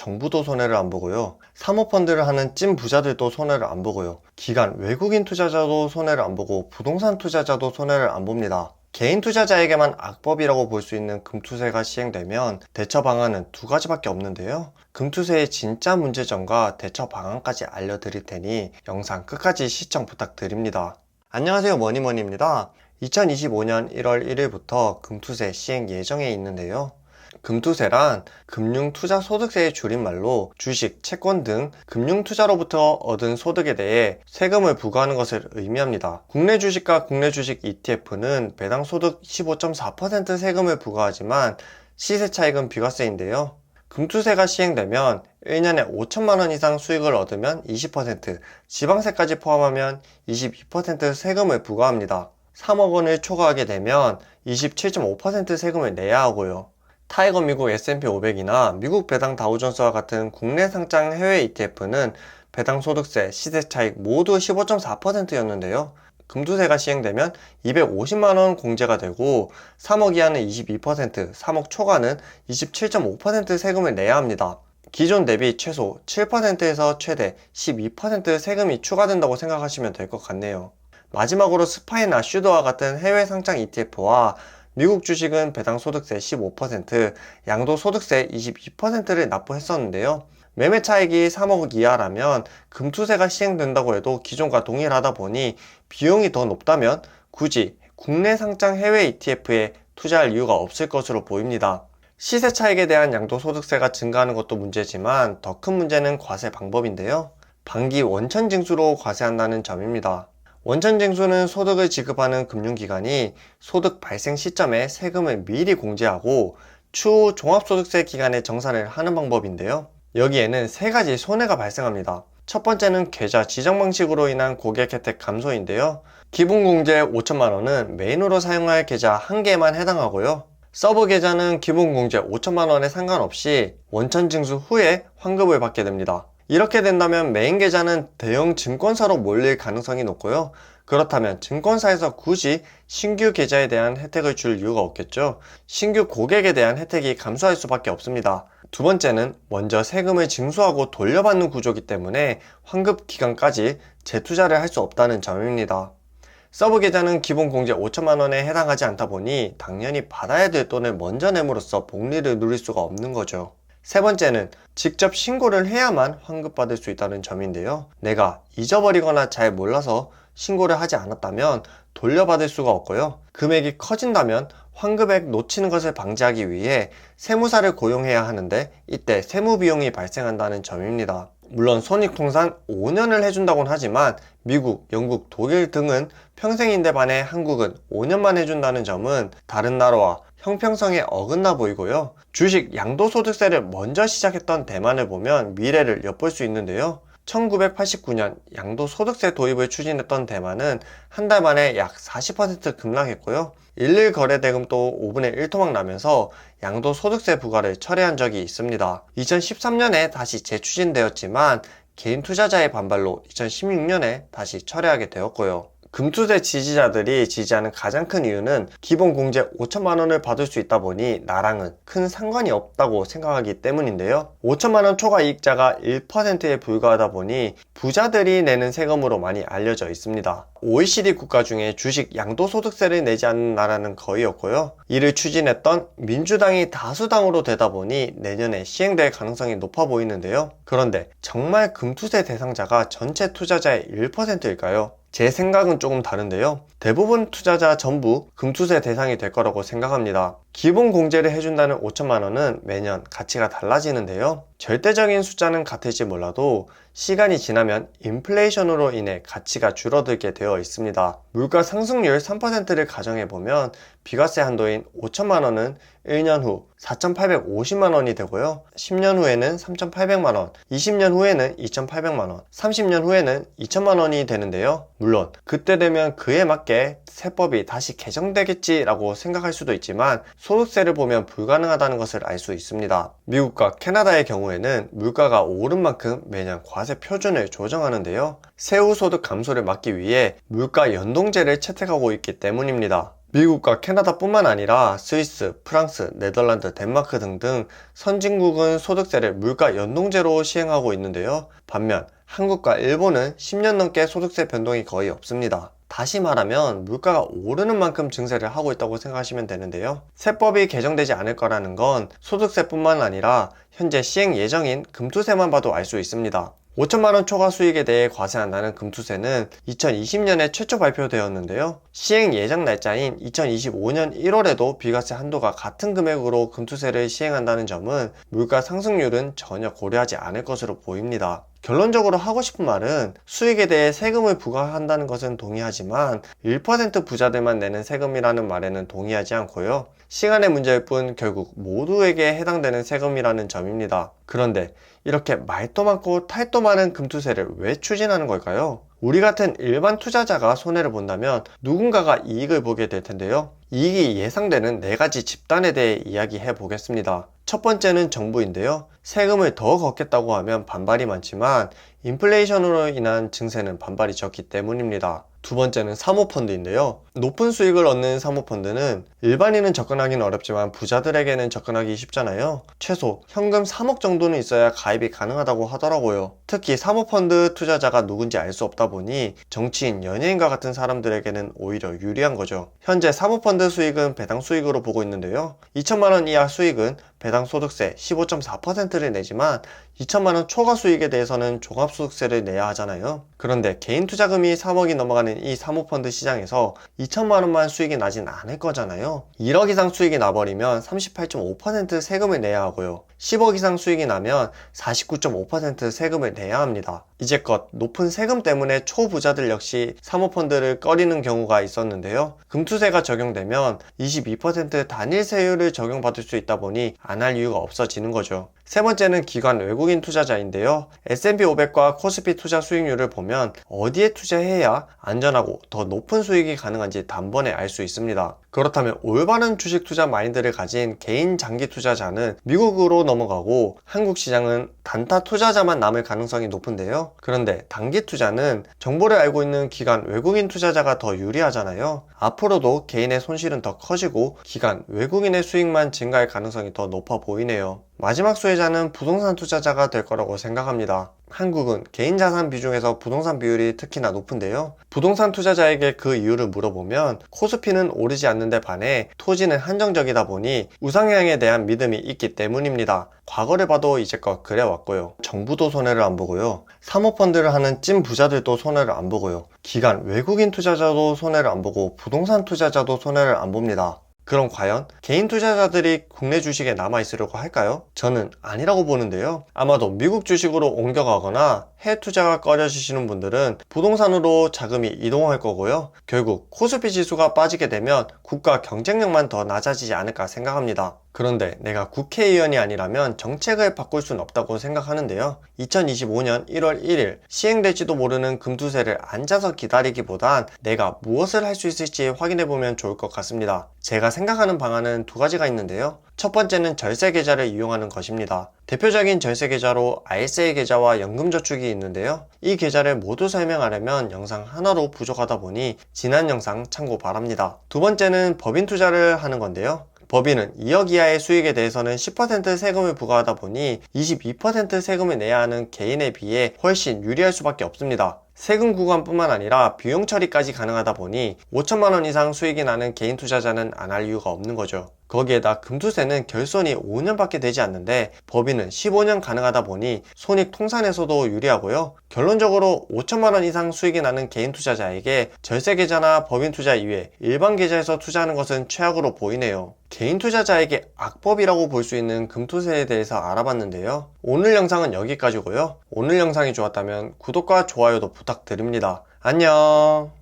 정부도 손해를 안 보고요. 사모펀드를 하는 찐 부자들도 손해를 안 보고요. 기관 외국인 투자자도 손해를 안 보고 부동산 투자자도 손해를 안 봅니다. 개인 투자자에게만 악법이라고 볼 수 있는 금투세가 시행되면 대처 방안은 두 가지밖에 없는데요. 금투세의 진짜 문제점과 대처 방안까지 알려드릴 테니 영상 끝까지 시청 부탁드립니다. 안녕하세요, 머니머니입니다. 2025년 1월 1일부터 금투세 시행 예정에 있는데요. 금투세란 금융투자소득세의 줄임말로 주식, 채권 등 금융투자로부터 얻은 소득에 대해 세금을 부과하는 것을 의미합니다. 국내 주식과 국내 주식 ETF는 배당 소득 15.4% 세금을 부과하지만 시세 차익은 비과세인데요. 금투세가 시행되면 1년에 5천만 원 이상 수익을 얻으면 20%, 지방세까지 포함하면 22% 세금을 부과합니다. 3억 원을 초과하게 되면 27.5% 세금을 내야 하고요. 타이거 미국 S&P 500이나 미국 배당 다우존스와 같은 국내 상장 해외 ETF는 배당 소득세, 시세 차익 모두 15.4%였는데요. 금투세가 시행되면 250만원 공제가 되고 3억 이하는 22%, 3억 초과는 27.5% 세금을 내야 합니다. 기존 대비 최소 7%에서 최대 12% 세금이 추가된다고 생각하시면 될 것 같네요. 마지막으로 스파이나 슈더와 같은 해외 상장 ETF와 미국 주식은 배당 소득세 15%, 양도 소득세 22%를 납부했었는데요. 매매 차익이 3억 이하라면 금투세가 시행된다고 해도 기존과 동일하다 보니 비용이 더 높다면 굳이 국내 상장 해외 ETF에 투자할 이유가 없을 것으로 보입니다. 시세 차익에 대한 양도소득세가 증가하는 것도 문제지만 더 큰 문제는 과세 방법인데요. 반기 원천징수로 과세한다는 점입니다. 원천징수는 소득을 지급하는 금융기관이 소득 발생 시점에 세금을 미리 공제하고 추후 종합소득세 기간에 정산을 하는 방법인데요. 여기에는 세 가지 손해가 발생합니다. 첫 번째는 계좌 지정 방식으로 인한 고객 혜택 감소인데요. 기본 공제 5천만 원은 메인으로 사용할 계좌 한 개에만 해당하고요. 서브 계좌는 기본 공제 5천만 원에 상관없이 원천 징수 후에 환급을 받게 됩니다. 이렇게 된다면 메인 계좌는 대형 증권사로 몰릴 가능성이 높고요. 그렇다면 증권사에서 굳이 신규 계좌에 대한 혜택을 줄 이유가 없겠죠. 신규 고객에 대한 혜택이 감소할 수밖에 없습니다. 두 번째는 먼저 세금을 징수하고 돌려받는 구조이기 때문에 환급 기간까지 재투자를 할 수 없다는 점입니다. 서브 계좌는 기본 공제 5천만 원에 해당하지 않다 보니 당연히 받아야 될 돈을 먼저 내므로써 복리를 누릴 수가 없는 거죠. 세 번째는 직접 신고를 해야만 환급받을 수 있다는 점인데요. 내가 잊어버리거나 잘 몰라서 신고를 하지 않았다면 돌려받을 수가 없고요. 금액이 커진다면 환급액 놓치는 것을 방지하기 위해 세무사를 고용해야 하는데 이때 세무비용이 발생한다는 점입니다. 물론 손익통산 5년을 해준다고는 하지만 미국, 영국, 독일 등은 평생인데 반해 한국은 5년만 해준다는 점은 다른 나라와 형평성에 어긋나 보이고요. 주식 양도소득세를 먼저 시작했던 대만을 보면 미래를 엿볼 수 있는데요. 1989년 양도소득세 도입을 추진했던 대만은 한 달 만에 약 40% 급락했고요. 일일 거래대금도 5분의 1 토막 나면서 양도소득세 부과를 철회한 적이 있습니다. 2013년에 다시 재추진되었지만 개인 투자자의 반발로 2016년에 다시 철회하게 되었고요. 금투세 지지자들이 지지하는 가장 큰 이유는 기본 공제 5천만 원을 받을 수 있다 보니 나랑은 큰 상관이 없다고 생각하기 때문인데요. 5천만 원 초과 이익자가 1%에 불과하다 보니 부자들이 내는 세금으로 많이 알려져 있습니다. OECD 국가 중에 주식 양도소득세를 내지 않는 나라는 거의 없고요. 이를 추진했던 민주당이 다수당으로 되다 보니 내년에 시행될 가능성이 높아 보이는데요. 그런데 정말 금투세 대상자가 전체 투자자의 1%일까요? 제 생각은 조금 다른데요. 대부분 투자자 전부 금투세 대상이 될 거라고 생각합니다. 기본 공제를 해준다는 5천만 원은 매년 가치가 달라지는데요. 절대적인 숫자는 같을지 몰라도 시간이 지나면 인플레이션으로 인해 가치가 줄어들게 되어 있습니다. 물가 상승률 3%를 가정해보면 비과세 한도인 5천만 원은 1년 후 4,850만 원이 되고요. 10년 후에는 3,800만 원, 20년 후에는 2,800만 원, 30년 후에는 2천만 원이 되는데요. 물론 그때 되면 그에 맞게 세법이 다시 개정되겠지라고 생각할 수도 있지만 소득세를 보면 불가능하다는 것을 알 수 있습니다. 미국과 캐나다의 경우에는 물가가 오른 만큼 매년 과세 표준을 조정하는데요. 세후 소득 감소를 막기 위해 물가 연동제를 채택하고 있기 때문입니다. 미국과 캐나다뿐만 아니라 스위스, 프랑스, 네덜란드, 덴마크 등등 선진국은 소득세를 물가 연동제로 시행하고 있는데요. 반면 한국과 일본은 10년 넘게 소득세 변동이 거의 없습니다. 다시 말하면 물가가 오르는 만큼 증세를 하고 있다고 생각하시면 되는데요. 세법이 개정되지 않을 거라는 건 소득세뿐만 아니라 현재 시행 예정인 금투세만 봐도 알 수 있습니다. 5천만원 초과 수익에 대해 과세 한다는 금투세는 2020년에 최초 발표되었는데요. 시행 예정 날짜인 2025년 1월에도 비과세 한도가 같은 금액으로 금투세를 시행한다는 점은 물가 상승률은 전혀 고려하지 않을 것으로 보입니다. 결론적으로 하고 싶은 말은 수익에 대해 세금을 부과한다는 것은 동의하지만 1% 부자들만 내는 세금이라는 말에는 동의하지 않고요. 시간의 문제일 뿐 결국 모두에게 해당되는 세금이라는 점입니다. 그런데 이렇게 말도 많고 탈도 많은 금투세를 왜 추진하는 걸까요? 우리 같은 일반 투자자가 손해를 본다면 누군가가 이익을 보게 될 텐데요. 이익이 예상되는 4가지 집단에 대해 이야기해 보겠습니다. 첫 번째는 정부인데요. 세금을 더 걷겠다고 하면 반발이 많지만 인플레이션으로 인한 증세는 반발이 적기 때문입니다. 두 번째는 사모펀드인데요. 높은 수익을 얻는 사모펀드는 일반인은 접근하기는 어렵지만 부자들에게는 접근하기 쉽잖아요. 최소 현금 3억 정도는 있어야 가입이 가능하다고 하더라고요. 특히 사모펀드 투자자가 누군지 알 수 없다 보니 정치인, 연예인과 같은 사람들에게는 오히려 유리한 거죠. 현재 사모펀드 수익은 배당 수익으로 보고 있는데요. 2천만원 이하 수익은 배당 소득세 15.4%를 내지만 2천만원 초과 수익에 대해서는 종합소득세를 내야 하잖아요. 그런데 개인 투자금이 3억이 넘어가는 이 사모펀드 시장에서 2천만원만 수익이 나진 않을 거잖아요. 1억 이상 수익이 나버리면 38.5% 세금을 내야 하고요. 10억 이상 수익이 나면 49.5% 세금을 내야 합니다. 이제껏 높은 세금 때문에 초부자들 역시 사모펀드를 꺼리는 경우가 있었는데요. 금투세가 적용되면 22% 단일 세율을 적용받을 수 있다 보니 안 할 이유가 없어지는 거죠. 세 번째는 기관 외국인 투자자인데요. S&P 500과 코스피 투자 수익률을 보면 어디에 투자해야 안전하고 더 높은 수익이 가능한지 단번에 알 수 있습니다. 그렇다면 올바른 주식 투자 마인드를 가진 개인 장기 투자자는 미국으로 넘어가고 한국 시장은 단타 투자자만 남을 가능성이 높은데요. 그런데 단기 투자는 정보를 알고 있는 기관 외국인 투자자가 더 유리하잖아요. 앞으로도 개인의 손실은 더 커지고 기관 외국인의 수익만 증가할 가능성이 더 높아 보이네요. 마지막 수혜자는 부동산 투자자가 될 거라고 생각합니다. 한국은 개인 자산 비중에서 부동산 비율이 특히나 높은데요. 부동산 투자자에게 그 이유를 물어보면 코스피는 오르지 않는데 반해 토지는 한정적이다 보니 우상향에 대한 믿음이 있기 때문입니다. 과거를 봐도 이제껏 그래왔고요. 정부도 손해를 안 보고요. 사모펀드를 하는 찐 부자들도 손해를 안 보고요. 기관 외국인 투자자도 손해를 안 보고 부동산 투자자도 손해를 안 봅니다. 그럼 과연 개인 투자자들이 국내 주식에 남아있으려고 할까요? 저는 아니라고 보는데요. 아마도 미국 주식으로 옮겨가거나 해외 투자가 꺼려지시는 분들은 부동산으로 자금이 이동할 거고요. 결국 코스피 지수가 빠지게 되면 국가 경쟁력만 더 낮아지지 않을까 생각합니다. 그런데 내가 국회의원이 아니라면 정책을 바꿀 순 없다고 생각하는데요. 2025년 1월 1일 시행될지도 모르는 금투세를 앉아서 기다리기보단 내가 무엇을 할 수 있을지 확인해보면 좋을 것 같습니다. 제가 생각하는 방안은 2가지가 있는데요. 첫 번째는 절세 계좌를 이용하는 것입니다. 대표적인 절세 계좌로 RSA 계좌와 연금저축이 있는데요. 이 계좌를 모두 설명하려면 영상 하나로 부족하다 보니 지난 영상 참고 바랍니다. 두 번째는 법인 투자를 하는 건데요. 법인은 2억 이하의 수익에 대해서는 10% 세금을 부과하다 보니 22% 세금을 내야 하는 개인에 비해 훨씬 유리할 수밖에 없습니다. 세금 구간뿐만 아니라 비용 처리까지 가능하다 보니 5천만원 이상 수익이 나는 개인 투자자는 안 할 이유가 없는 거죠. 거기에다 금투세는 결손이 5년밖에 되지 않는데 법인은 15년 가능하다 보니 손익 통산에서도 유리하고요. 결론적으로 5천만원 이상 수익이 나는 개인 투자자에게 절세 계좌나 법인 투자 이외에 일반 계좌에서 투자하는 것은 최악으로 보이네요. 개인 투자자에게 악법이라고 볼 수 있는 금투세에 대해서 알아봤는데요. 오늘 영상은 여기까지고요. 오늘 영상이 좋았다면 구독과 좋아요도 부탁드립니다. 안녕.